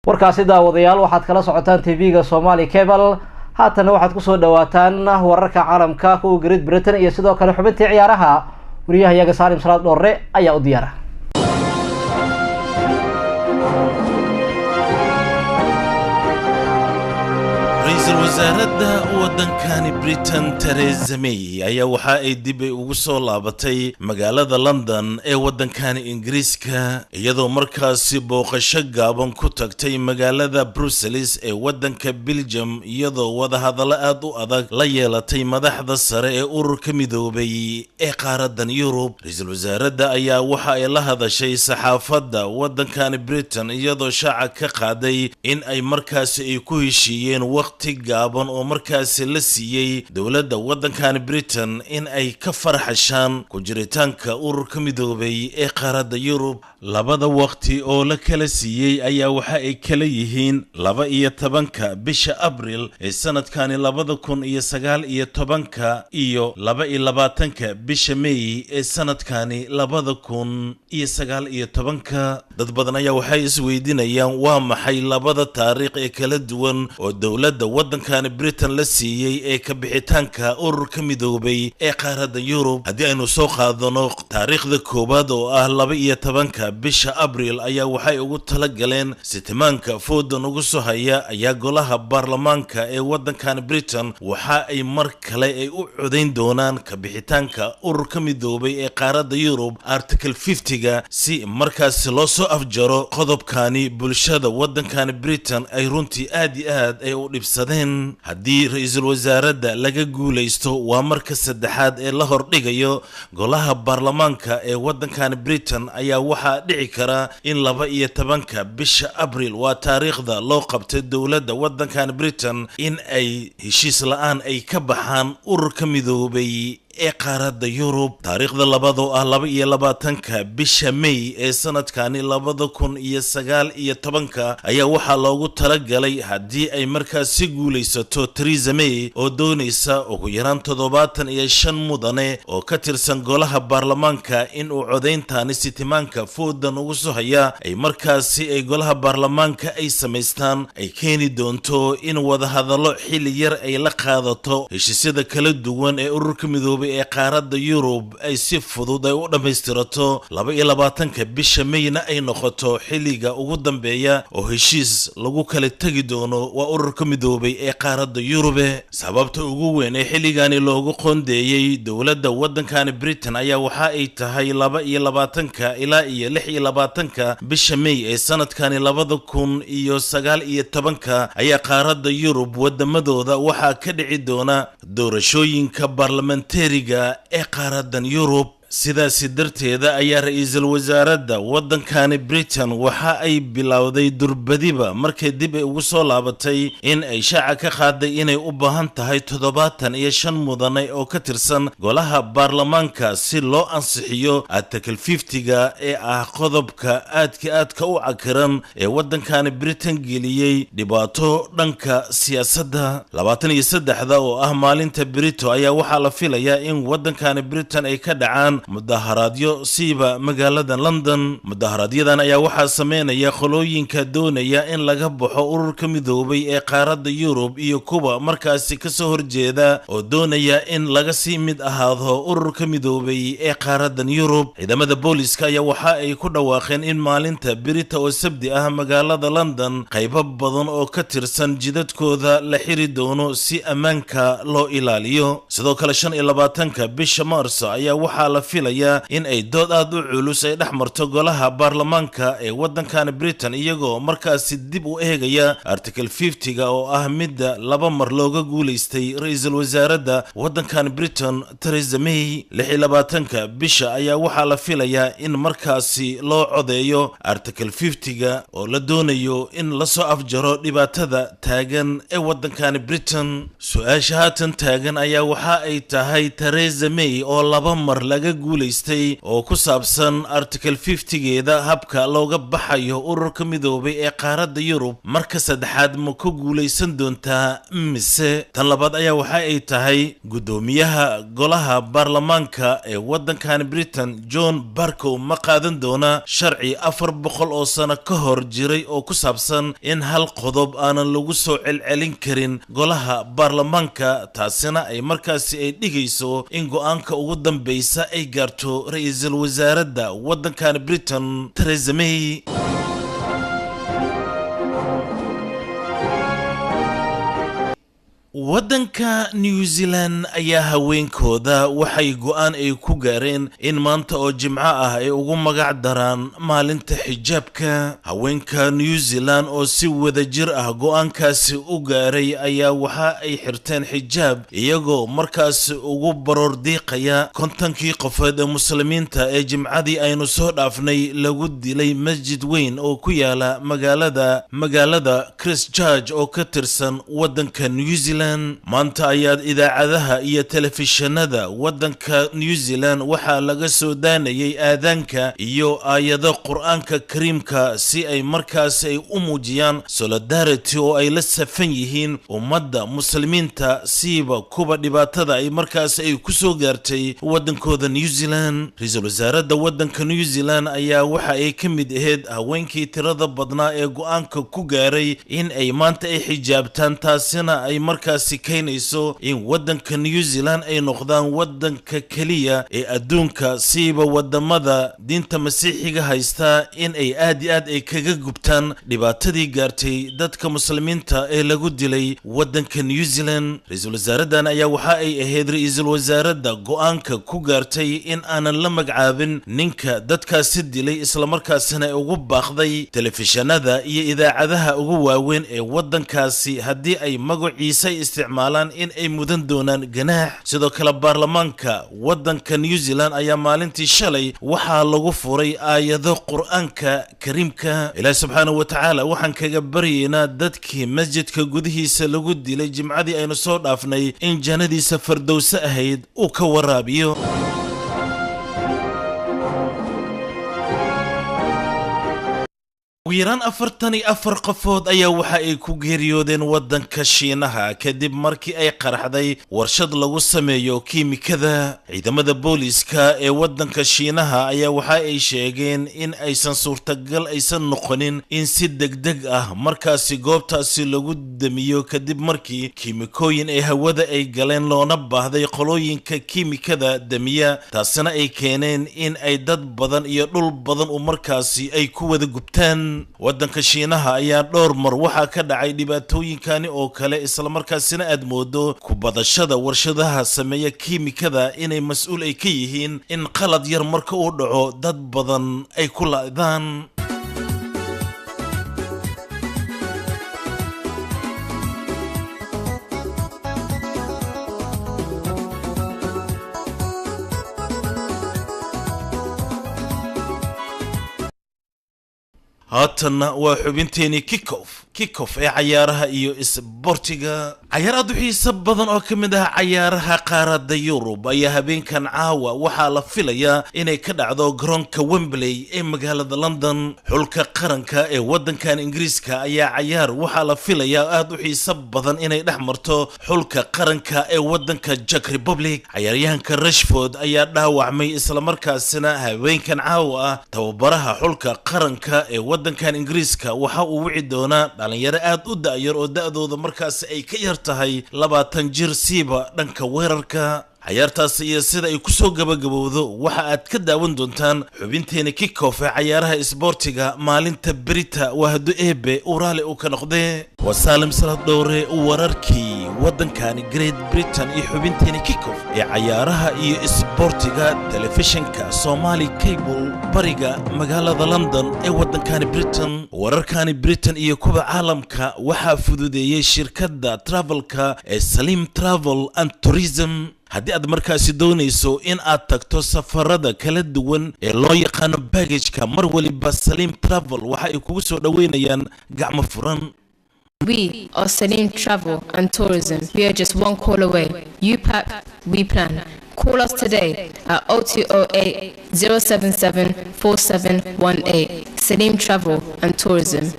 warkaasi daawadayaal waxaad kala socotaan TV-ga Somali Cable haatan waxaad ku soo dhawaataan wararka caalamka kuwa Great Britain iyo sidoo kale xubintii ciyaaraha wariyahayaga Salim Salaad Dhoorre ayaa u diyaara wasaaradda waddankani Britain Theresa May ayaa waxa ay dib ugu soo laabatay magaalada London ee waddankani Ingiriiska iyadoo markaasi booqasho gaaban ku tagtay magaalada Brussels ee waddanka Belgium iyadoo wada hadallo aad u adag la yeelatay madaxda sare ee ururka midoobay ee qaaradan Yurub. Ra'iisul wasaaradda ayaa waxa ay la hadashay saxaafadda waddankani Britain iyadoo shaaca ka qaaday in ay markaasi ay ku heshiiyeen waqti gaaban oo markaasi la siiyay dawladda waddankan Britain in ay ka farxashaan ku jiritaanka ururka midoobay ee qaaradda Yurub. labada waqti oo la kala siiyay ayaa waxa ay kala yihiin 12 bisha Abriil ee sanadkani 2019 iyo 22 bisha May ee sanadkani 2019. dad badan ayaa waxay isweydiinayaan waa maxay labada taariikh ee kala duwan oo dawladda waddankan Britain la siiyay ee ka bixitaanka ururka midoobay ee qaaradda Yurub. haddii aynu soo qaadano taariikhda koobaad oo ah 12 bisha Abriil ayaa waxay ugu tala galeen sitimaanka foodan ugu soo haya ayaa golaha baarlamaanka ee waddankan Britain waxa ay mar kale ay u codeyn doonaan ka bixitaanka ururka midoobay ee qaaradda Yurub article 50 si markaas loo soo afjaro qodobkani bulshada waddankan Britain ay runtii aad iyo aad ay u dhibsadeen. haddii ra'iisul wasaaradda laga guuleysto waa marka saddexaad ee la hordhigayo golaha baarlamaanka ee waddankan Britain ayaa waxa dhici kara in 12 bisha Abriil waa taariikhda loo qabtay dawladda waddankan Britain in ay heshiis la'aan ay ka baxaan ururka midoobay ee qaaradda Yurub. taariikhda labaad oo ah 22 bisha May ee sanadkani 2019 ayaa waxaa loogu tala galay haddii ay markaas si guuleysato Theresa May oo doonaysa ugu yaraan 75 mudane oo ka tirsan golaha baarlamaanka in uu codeyntaani sitimaanka foodan ugu soo haya ay markaasi ay golaha baarlamaanka ay samaystaan ay keeni doonto in wada hadallo xilli yar ay la qaadato heshiisyada kala duwan ee ururka midoobay ee qaaradda Yurub ay si fudud ay u dhameystirato 22 bisha Mayna ay noqoto xilliga ugu dambeeya oo heshiis lagu kala tagi doono waa ururka midoobay ee qaaradda Yurub. sababta ugu weyn ee xilligani loogu qoondeeyay dawladda waddankan Britain ayaa waxa ay tahay 22 ilaa 26 bisha May ee sanadkani 2019 ayaa qaaradda Yurub wadamadooda waxa ka dhici doona doorashooyinka baarlamentary ee qaaradan Yurub. sidaasi darteeda ayaa ra'iisul wasaaradda waddankani Britain waxa ay bilowday durbadiba markay dib ugu soo laabatay in ay shaaca ka qaaday inay u baahan tahay 75 mudane oo ka tirsan golaha baarlamaanka si loo ansixiyo article 50 ee ah qodobka aadka u cakiran ee waddankani Britain geliyay dhibaato dhanka siyaasadda. 23 oo ah maalinta Brito ayaa waxaa la filayaa in waddankani Britain ay ka dhacaan mudaharaadyo siiba magaalada London. mudaharadyadan ayaa waxaa sameynaya qolooyinka doonaya in laga baxo ururka midoobay ee qaaradda Yurub iyo kuwa markaasi ka soo horjeeda oo doonaya in laga sii mid ahaado ururka midoobay ee qaaradan Yurub. ciidamada booliska ayaa waxa ay ku dhawaaqeen in maalinta Birita oo Sabti ah magaalada London qaybo badan oo ka tirsan jidadkooda la xiri doono si ammaanka loo ilaaliyo. sidoo kale 25 bisha Maarso ayaa waxaa la filaya in ay dood aad u culus ay dhaxmarto golaha baarlamaanka ee waddankan Britain iyagoo markaasi dib u eegaya article 50 oo ah midda laba mar looga guuleystay ra'iisul wasaaradda waddankan Britain Theresa May. 26 bisha ayaa waxaa la filayaa in markaasi loo codeeyo article 50 oo la doonayo in la soo afjaro dhibaatada taagan ee waddankan Britain. su'aasha haatan taagan ayaa waxa ay tahay Theresa May oo laba mar laga guulaystay oo ku saabsan article 50geeda habka looga baxayo ururka midoobay ee qaaradda Yurub marka saddexaad ma ku guulaysan doontaa mise tan labaad ayaa waxa ay tahay gudoomiyaha golaha baarlamaanka ee waddankan Britain John Bercow ma qaadan doona sharci 400 oo sano ka hor jiray oo ku saabsan in hal qodob aanan lagu soo celcelin karin golaha baarlamaanka taasina ay markaasi ay dhigayso in go'aanka ugu dambaysa ay gaarto ra'iisul wasaaradda waddankan Britain Theresa May. waddanka New Zealand ayaa haweenkooda waxay go'aan ay ku gaareen in maanta oo Jimco ah ay ugu magac daraan maalinta xijaabka. haweenka New Zealand oo si wada jir ah go'aankaasi u gaaray ayaa waxa ay xirteen xijaab iyagoo markaas ugu baroor diiqaya kontankii qofood ee muslimiinta ee Jimcadii aynu soo dhaafnay lagu dilay masjid weyn oo ku yaala magaalada Christchurch oo ka tirsan waddanka New Zealand. maanta ayaa idaacadaha iyo telefishinada waddanka New Zealand waxaa laga soo daanayay aadaanka iyo aayado quraanka kariimka si ay markaas ay u muujiyaan solidarity oo ay la safan yihiin ummadda muslimiinta siiba kuba dhibaatada ay markaas ay ku soo gaartay waddankooda New Zealand. ra'iisul wasaaradda waddanka New Zealand ayaa waxa ay ka mid ahayd haweenkii tirada badnaa ee go'aanka ku gaaray in ay maanta ay xijaabtaan taasina ay markaas keenayso in waddanka New Zealand ay noqdaan waddanka kaliya ee adduunka siiba wadamada diinta masiixiga haysta in ay aad iyo aad ay kaga gubtaan dhibaatadii gaartay dadka muslimiinta ee lagu dilay waddanka New Zealand. ra'iisul wasaaraddan ayaa waxa ay ahayd ra'iisul wasaaradda go'aanka ku gaartay in aanan la magacaabin ninka dadkaasi dilay isla markaasina ugu baaqday telefishinada iyo idaacadaha ugu waaweyn ee waddankaasi haddii ay magaciisa isticmaalaan in ay mudan doonaan ganaax. sidoo kale baarlamaanka waddanka New Zealand ayaa maalintii shalay waxaa lagu furay aayado quraanka kariimka. ilaahay subxaanahu wa tacaala waxaan kaga baryaynaa dadkii masjidka gudihiisa lagu dilay Jimcadii aynu soo dhaafnay in jannadiisa fardowsa ahayd uu ka waraabiyo. ugu yaraan 44 qofood ayaa waxa ay ku geeriyoodeen waddanka Shiinaha kadib markii ay qaraxday warshad lagu sameeyo kiimikada. ciidamada booliska ee waddanka Shiinaha ayaa waxa ay sheegeen in aysan suurtagal aysan noqonin in si degdeg ah markaasi goobtaasi lagu damiyo kadib markii kiimikooyin ee hawada ay galeen loona baahday qolooyinka kiimikada damiya taasina ay keeneen in ay dad badan iyo dhul badan u markaasi ay ku wada gubtaan. waddanka Shiinaha ayaa dhowr mar waxaa ka dhacay dhibaatooyinkani oo kale isla markaasina aad moodo ku badashada warshadaha sameeya kiimikada inay mas'uul ay ka yihiin in qalad yar marka uu dhaco dad badan ay ku laadaan. haatanna waa xubinteeni kickoff ee cayaaraha iyo isboortiga. cayaar aad u xiiso badan oo ka mid ah cayaaraha qaaradda Yurub ayaa habeenkan caawa waxaa la filayaa inay ka dhacdo garoonka Wembley ee magaalada London. xulka qaranka ee waddankan Ingiriiska ayaa cayaar waxaa la filayaa aad u xiiso badan inay dhex marto xulka qaranka ee waddanka Czech Republic. cayaaryahanka Rashford ayaa dhaawacmay isla markaasina habeenkan caawa ah tababaraha xulka qaranka ee waddankan Ingiriiska waxa uu wici doonaa dhalinyaro aad u da'yar oo da'dooda markaas ay ka yar tahay 20 jir siiba dhanka weerarka. cayaartaas iyo sida ay ku soo gabagabowdo waxa aad ka daawan doontaan xubinteena kickoff ee cayaaraha isboortiga maalinta berita wahdo eebe uraale uu ka noqday. waa Saalim Salaad Dhowre wararkii waddankani Great Britain iyo xubinteena kickoff ee cayaaraha iyo isboortiga telefishinka Somali Cable bariga magaalada London ee waddankani Britain. wararkani Britain iyo kuwa caalamka waxaa fududeeyay shirkadda travelka ee Salim Travel and Tourism. haddii aad markaasi doonayso in aad tagto safarada kala duwan ee loo yaqaano baggage-ka mar waliba Salim Travel waxa ay kugu soo dhaweynayaan gacmo furan. We are Salim Travel and Tourism. We are just one call away. You pack, we plan. Call us today at 0208 077 4718. Salim Travel and Tourism.